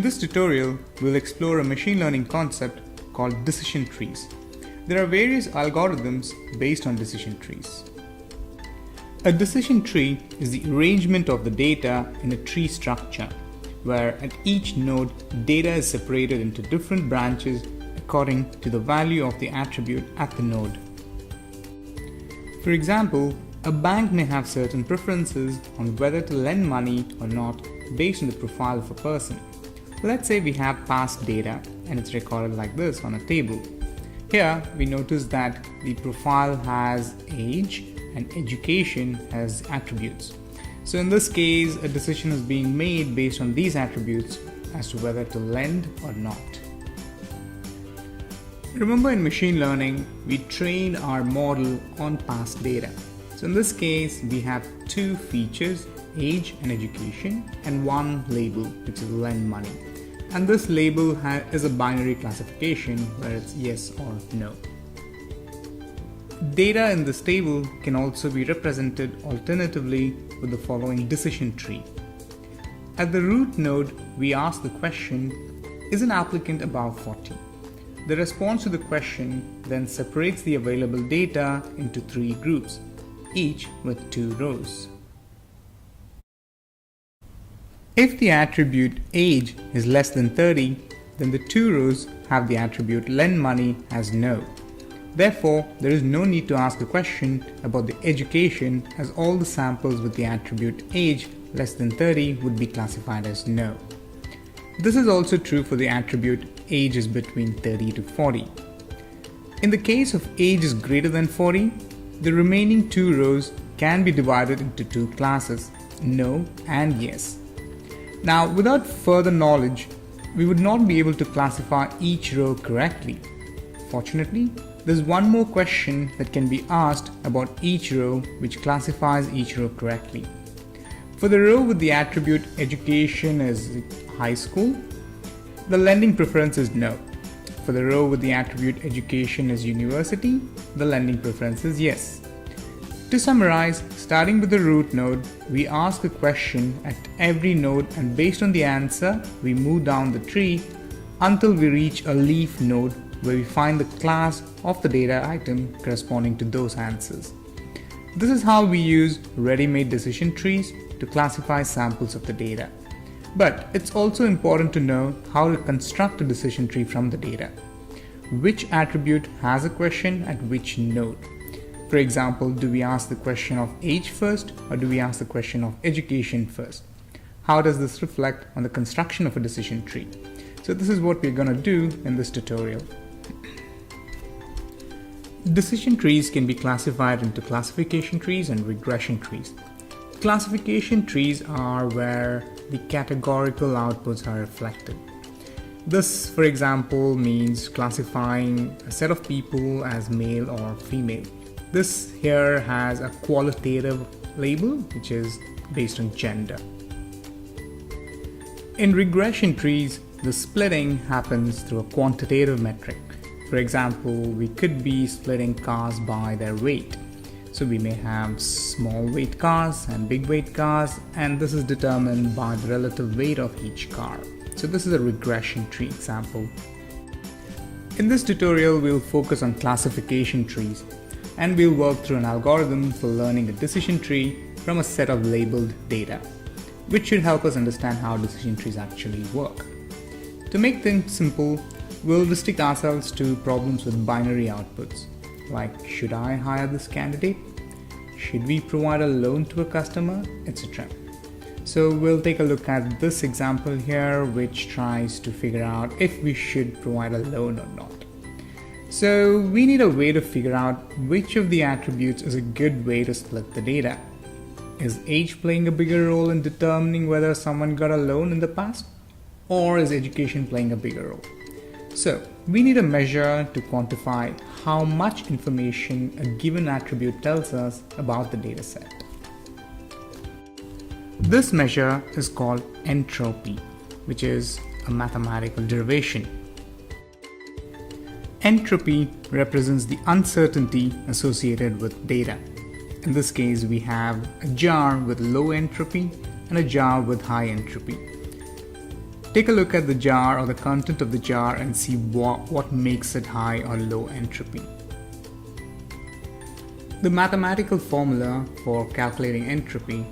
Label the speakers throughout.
Speaker 1: In this tutorial, we'll explore a machine learning concept called decision trees. There are various algorithms based on decision trees. A decision tree is the arrangement of the data in a tree structure, where at each node, data is separated into different branches according to the value of the attribute at the node. For example, a bank may have certain preferences on whether to lend money or not based on the profile of a person. Let's say we have past data and it's recorded like this on a table. Here we notice that the profile has age and education as attributes. So in this case, a decision is being made based on these attributes as to whether to lend or not. Remember, in machine learning, we train our model on past data. So in this case, we have two features, age and education, and one label, which is lend money. And this label is a binary classification where it's yes or no. Data in this table can also be represented alternatively with the following decision tree. At the root node, we ask the question, is an applicant above 40? The response to the question then separates the available data into three groups, each with two rows. If the attribute age is less than 30, then the two rows have the attribute lend money as no. Therefore, there is no need to ask a question about the education, as all the samples with the attribute age less than 30 would be classified as no. This is also true for the attribute age is between 30 to 40. In the case of age is greater than 40, the remaining two rows can be divided into two classes, no and yes. Now, without further knowledge, we would not be able to classify each row correctly. Fortunately, there's one more question that can be asked about each row which classifies each row correctly. For the row with the attribute education is high school, the lending preference is no. For the row with the attribute education is university, the lending preference is yes. To summarize, starting with the root node, we ask a question at every node, and based on the answer, we move down the tree until we reach a leaf node where we find the class of the data item corresponding to those answers. This is how we use ready-made decision trees to classify samples of the data. But it's also important to know how to construct a decision tree from the data. Which attribute has a question at which node? For example, do we ask the question of age first, or do we ask the question of education first? How does this reflect on the construction of a decision tree? So this is what we're going to do in this tutorial. Decision trees can be classified into classification trees and regression trees. Classification trees are where the categorical outputs are reflected. This, for example, means classifying a set of people as male or female. This here has a qualitative label which is based on gender. In regression trees, the splitting happens through a quantitative metric. For example, we could be splitting cars by their weight. So we may have small weight cars and big weight cars, and this is determined by the relative weight of each car. So this is a regression tree example. In this tutorial, we'll focus on classification trees, and we'll work through an algorithm for learning a decision tree from a set of labeled data, which should help us understand how decision trees actually work. To make things simple, we'll restrict ourselves to problems with binary outputs, like should I hire this candidate? Should we provide a loan to a customer, etc. So we'll take a look at this example here, which tries to figure out if we should provide a loan or not. So we need a way to figure out which of the attributes is a good way to split the data. Is age playing a bigger role in determining whether someone got a loan in the past? Or is education playing a bigger role? So we need a measure to quantify how much information a given attribute tells us about the data set. This measure is called entropy, which is a mathematical derivation. Entropy represents the uncertainty associated with data. In this case, we have a jar with low entropy and a jar with high entropy. Take a look at the jar or the content of the jar and see what makes it high or low entropy. The mathematical formula for calculating entropy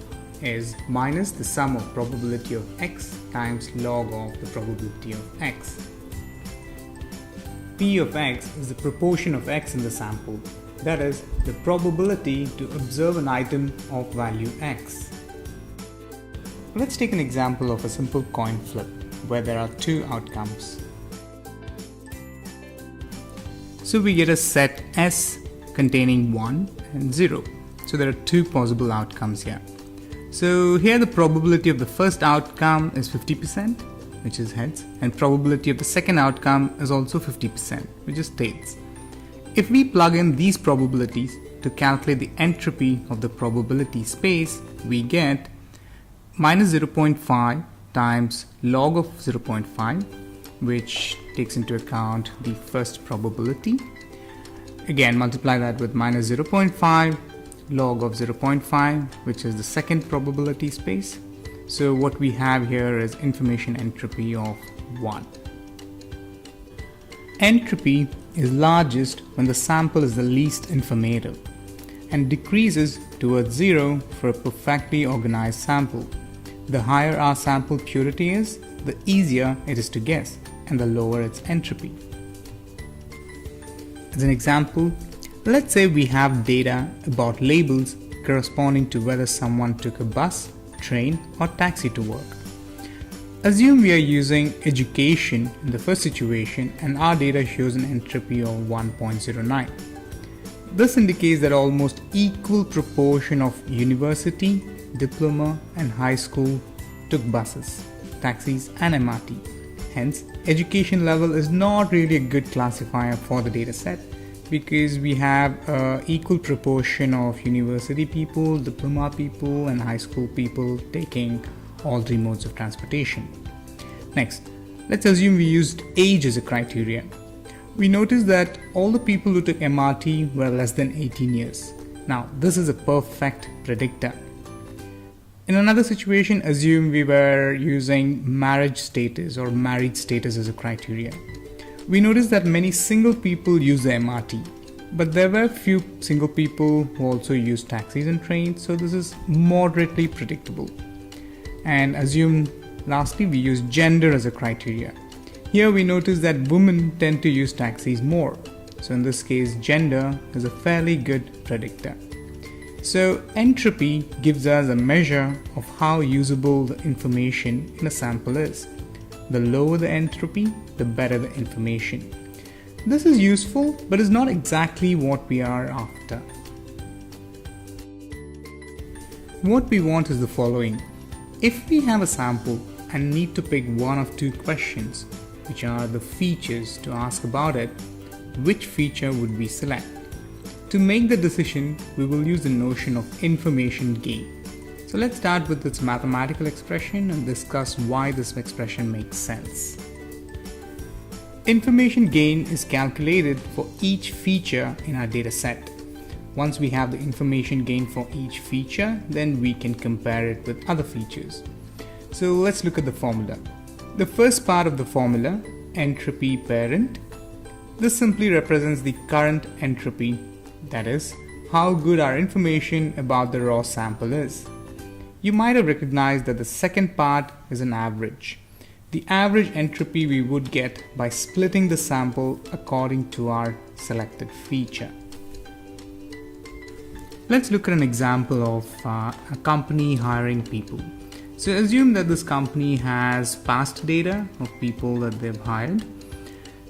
Speaker 1: is minus the sum of probability of x times log of the probability of x. P of x is the proportion of x in the sample, that is, the probability to observe an item of value x. Let's take an example of a simple coin flip where there are two outcomes. So we get a set S containing 1 and 0. So there are two possible outcomes here. So here the probability of the first outcome is 50%, which is heads, and probability of the second outcome is also 50%, which is tails. If we plug in these probabilities to calculate the entropy of the probability space, we get minus 0.5 times log of 0.5, which takes into account the first probability. Again, multiply that with minus 0.5 log of 0.5, which is the second probability space. So what we have here is information entropy of 1. Entropy is largest when the sample is the least informative and decreases towards 0 for a perfectly organized sample. The higher our sample purity is, the easier it is to guess and the lower its entropy. As an example, let's say we have data about labels corresponding to whether someone took a bus, train, or taxi to work. Assume we are using education in the first situation and our data shows an entropy of 1.09. This indicates that almost equal proportion of university, diploma, and high school took buses, taxis, and MRT. Hence, education level is not really a good classifier for the data set because we have equal proportion of university people, diploma people, and high school people taking all three modes of transportation. Next, let's assume we used age as a criteria. We notice that all the people who took MRT were less than 18 years. Now, this is a perfect predictor. In another situation, assume we were using marriage status or married status as a criteria. We noticed that many single people use the MRT, but there were few single people who also use taxis and trains, so this is moderately predictable. And assume lastly we use gender as a criteria. Here we notice that women tend to use taxis more, so in this case gender is a fairly good predictor. So entropy gives us a measure of how usable the information in a sample is. The lower the entropy, the better the information. This is useful, but is not exactly what we are after. What we want is the following. If we have a sample and need to pick one of two questions, which are the features to ask about it, which feature would we select? To make the decision, we will use the notion of information gain. So let's start with its mathematical expression and discuss why this expression makes sense. Information gain is calculated for each feature in our data set. Once we have the information gain for each feature, then we can compare it with other features. So let's look at the formula. The first part of the formula, entropy parent, this simply represents the current entropy. That is, how good our information about the raw sample is. You might have recognized that the second part is an average. The average entropy we would get by splitting the sample according to our selected feature. Let's look at an example of a company hiring people. So assume that this company has past data of people that they've hired.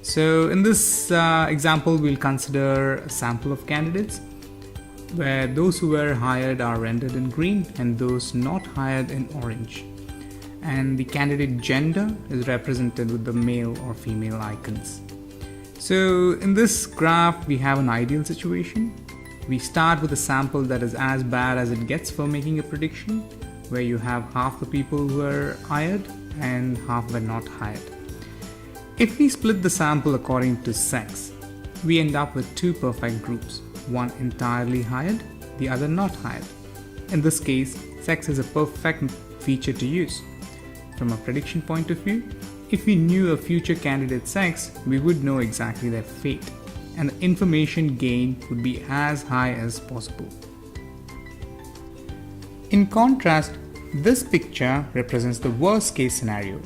Speaker 1: So in this example, we'll consider a sample of candidates where those who were hired are rendered in green and those not hired in orange. And the candidate gender is represented with the male or female icons. So in this graph, we have an ideal situation. We start with a sample that is as bad as it gets for making a prediction, where you have half the people who were hired and half were not hired. If we split the sample according to sex, we end up with two perfect groups, one entirely hired, the other not hired. In this case, sex is a perfect feature to use. from a prediction point of view. If we knew a future candidate's sex, we would know exactly their fate, and the information gain would be as high as possible. In contrast, this picture represents the worst case scenario.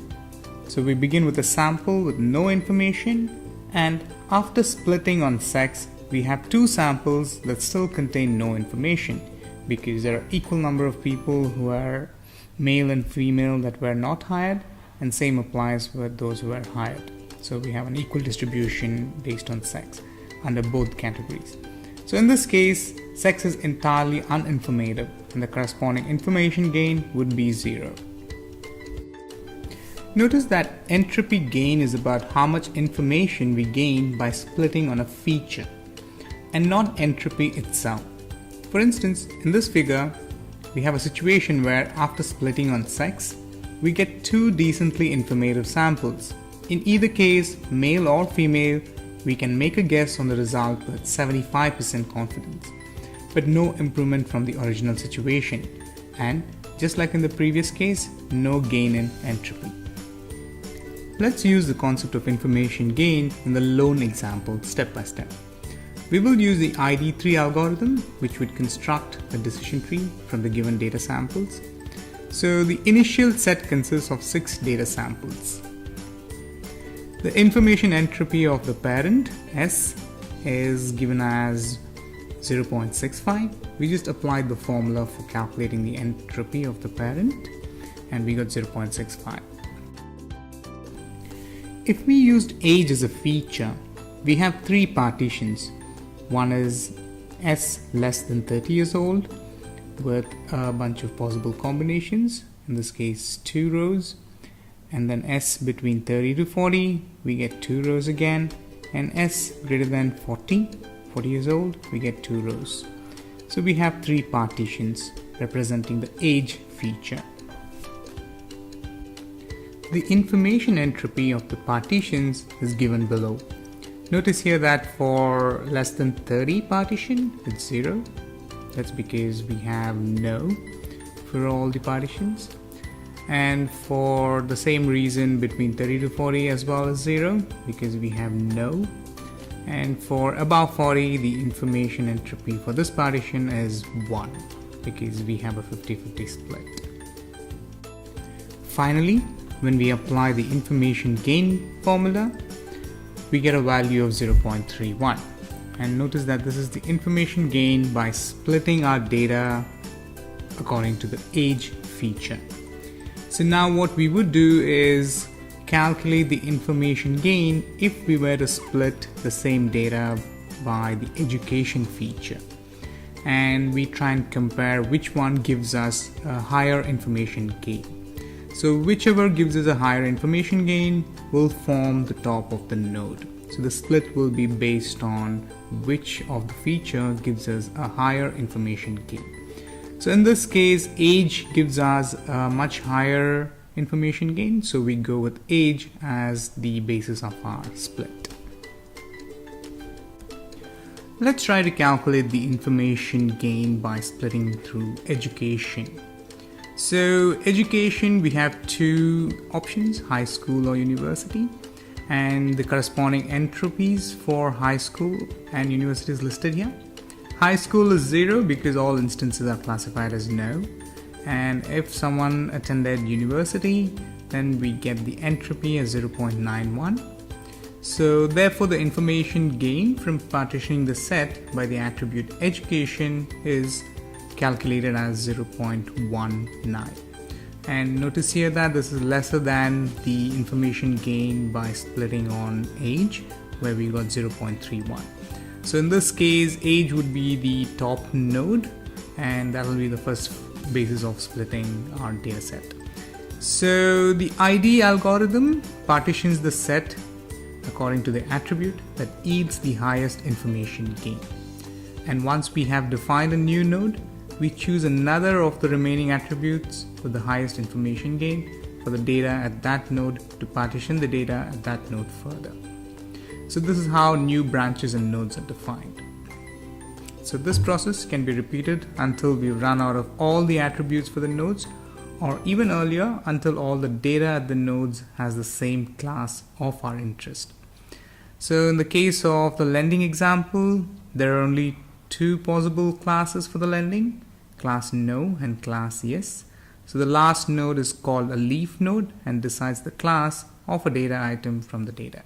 Speaker 1: So we begin with a sample with no information, and after splitting on sex, we have two samples that still contain no information, because there are equal number of people who are male and female that were not hired, and same applies with those who were hired. So we have an equal distribution based on sex under both categories. So in this case, sex is entirely uninformative, and the corresponding information gain would be 0. Notice that entropy gain is about how much information we gain by splitting on a feature, and not entropy itself. For instance, in this figure, we have a situation where after splitting on sex, we get two decently informative samples. In either case, male or female, we can make a guess on the result with 75% confidence, but no improvement from the original situation, and just like in the previous case, no gain in entropy. Let's use the concept of information gain in the loan example step by step. We will use the ID3 algorithm, which would construct a decision tree from the given data samples. So the initial set consists of 6 data samples. The information entropy of the parent, S, is given as 0.65. We just applied the formula for calculating the entropy of the parent, and we got 0.65. If we used age as a feature, we have 3 partitions. One is S less than 30 years old with a bunch of possible combinations, in this case 2 rows, and then S between 30 to 40, we get 2 rows again, and S greater than 40 years old, we get 2 rows. So we have 3 partitions representing the age feature. The information entropy of the partitions is given below. Notice here that for less than 30 partition, it's 0. That's because we have no for all the partitions. And for the same reason, between 30 to 40 as well as 0, because we have no. And for above 40, the information entropy for this partition is 1, because we have a 50-50 split. Finally, when we apply the information gain formula, we get a value of 0.31. And notice that this is the information gain by splitting our data according to the age feature. So now what we would do is calculate the information gain if we were to split the same data by the education feature. And we try and compare which one gives us a higher information gain. So whichever gives us a higher information gain will form the top of the node. So the split will be based on which of the feature gives us a higher information gain. So in this case, age gives us a much higher information gain, so we go with age as the basis of our split. Let's try to calculate the information gain by splitting through education. So education, we have 2 options, high school or university, and the corresponding entropies for high school and university is listed here. High school is 0 because all instances are classified as no, and if someone attended university, then we get the entropy as 0.91. So therefore the information gain from partitioning the set by the attribute education is calculated as 0.19. And notice here that this is lesser than the information gain by splitting on age, where we got 0.31. So in this case, age would be the top node, and that will be the first basis of splitting our data set. So the ID algorithm partitions the set according to the attribute that yields the highest information gain. And once we have defined a new node, we choose another of the remaining attributes with the highest information gain for the data at that node to partition the data at that node further. So this is how new branches and nodes are defined. So this process can be repeated until we run out of all the attributes for the nodes, or even earlier until all the data at the nodes has the same class of our interest. So in the case of the lending example, there are only two possible classes for the lending, class no and class yes. So the last node is called a leaf node and decides the class of a data item from the data.